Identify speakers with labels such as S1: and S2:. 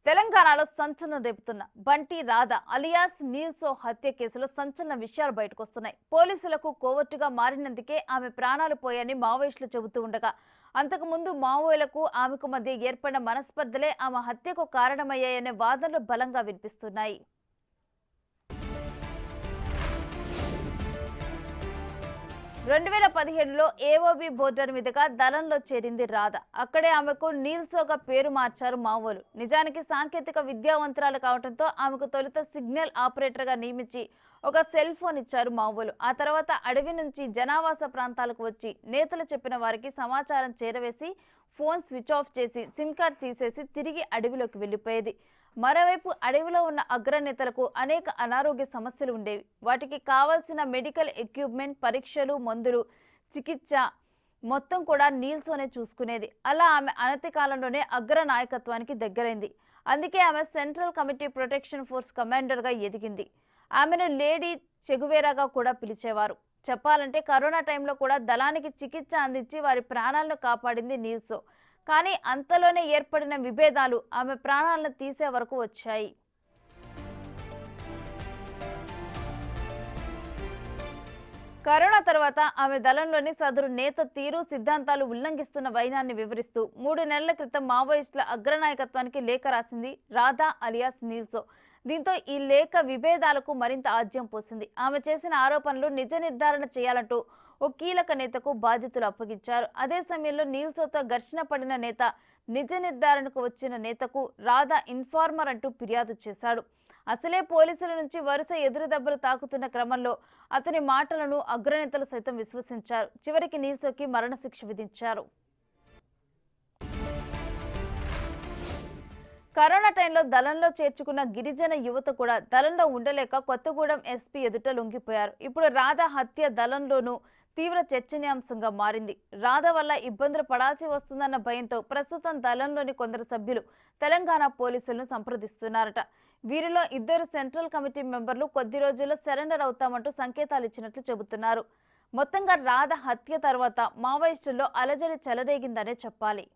S1: తెలంగాణలో సంచలనం రేపుతున్న బంటి రాధ అలియాస్ నీల్సో హత్య కేసులో సంచలన విషయాలు బయటకొస్తున్నాయి. పోలీసులకు కోవర్టుగా మారినందుకే ఆమె ప్రాణాలు పోయాయని మావోయిస్టులు చెబుతూ ఉండగా అంతకుముందు మావోయిలకు ఆమెకు మధ్య ఏర్పడిన మనస్పర్ధలే ఆమె హత్యకు కారణమయ్యాయనే వాదనలు బలంగా వినిపిస్తున్నాయి. 2017లో ఏఓబి బోర్డర్ మీదుగా దళంలో చేరింది రాధ. అక్కడే ఆమెకు నీల్సోగా పేరు మార్చారు మావోలు. నిజానికి సాంకేతిక విద్యావంతురాలు కావడంతో ఆమెకు తొలుత సిగ్నల్ ఆపరేటర్గా నియమించి ఒక సెల్ ఫోన్ ఇచ్చారు మావోలు. ఆ తర్వాత అడవి నుంచి జనావాస ప్రాంతాలకు వచ్చి నేతలు చెప్పిన వారికి సమాచారం చేరవేసి ఫోన్ స్విచ్ ఆఫ్ చేసి సిమ్ కార్డ్ తీసేసి తిరిగి అడవిలోకి వెళ్లిపోయేది. మరోవైపు అడవిలో ఉన్న అగ్రనేతలకు అనేక అనారోగ్య సమస్యలు ఉండేవి. వాటికి కావాల్సిన మెడికల్ ఎక్విప్మెంట్, పరీక్షలు, మందులు, చికిత్స మొత్తం కూడా నీల్సోనే చూసుకునేది. అలా ఆమె అనతి కాలంలోనే అగ్ర నాయకత్వానికి దగ్గరైంది. అందుకే ఆమె సెంట్రల్ కమిటీ ప్రొటెక్షన్ ఫోర్స్ కమాండర్గా ఎదిగింది. ఆమెను లేడీ చెగువేరాగా కూడా పిలిచేవారు. చెప్పాలంటే కరోనా టైంలో కూడా దళానికి చికిత్స అందించి వారి ప్రాణాలను కాపాడింది నీల్సో. కానీ అంతలోనే ఏర్పడిన విభేదాలు ఆమె ప్రాణాలను తీసే వరకు వచ్చాయి. కరోనా తర్వాత ఆమె దళంలోని సదరు నేత తీరు, సిద్ధాంతాలు ఉల్లంఘిస్తున్న వైనాన్ని వివరిస్తూ 3 నెలల క్రితం మావోయిస్టుల అగ్రనాయకత్వానికి లేఖ రాసింది రాధా అలియాస్ నీల్సో. దీంతో ఈ లేఖ విభేదాలకు మరింత ఆజ్యం పోసింది. ఆమె చేసిన ఆరోపణలు నిజ నిర్ధారణ చేయాలంటూ ఓ కీలక నేతకు బాధ్యతలు అప్పగించారు. అదే సమయంలో నీల్సోతో ఘర్షణ పడిన నేత నిజ నిర్ధారణకు వచ్చిన నేతకు రాధా ఇన్ఫార్మర్ అంటూ ఫిర్యాదు చేశాడు. అసలే పోలీసుల నుంచి వరుస ఎదురు దెబ్బలు తాకుతున్న క్రమంలో అతని మాటలను అగ్రనేతలు సైతం విశ్వసించారు. చివరికి నీల్సోకి మరణశిక్ష విధించారు. కరోనా టైంలో దళంలో చేర్చుకున్న గిరిజన యువత కూడా దళంలో ఉండలేక కొత్తగూడెం ఎస్పీ ఎదుట లొంగిపోయారు. ఇప్పుడు రాధ హత్య దళంలోనూ తీవ్ర చర్చనీయాంశంగా మారింది. రాధ వల్ల ఇబ్బందులు పడాల్సి వస్తుందన్న భయంతో ప్రస్తుతం దళంలోని కొందరు సభ్యులు తెలంగాణ పోలీసులను సంప్రదిస్తున్నారట. వీరిలో 2 సెంట్రల్ కమిటీ మెంబర్లు కొద్ది రోజుల్లో సరెండర్ అవుతామంటూ సంకేతాలు ఇచ్చినట్లు చెబుతున్నారు. మొత్తంగా రాధ హత్య తర్వాత మావోయిస్టుల్లో అలజడి చెలరేగిందనే చెప్పాలి.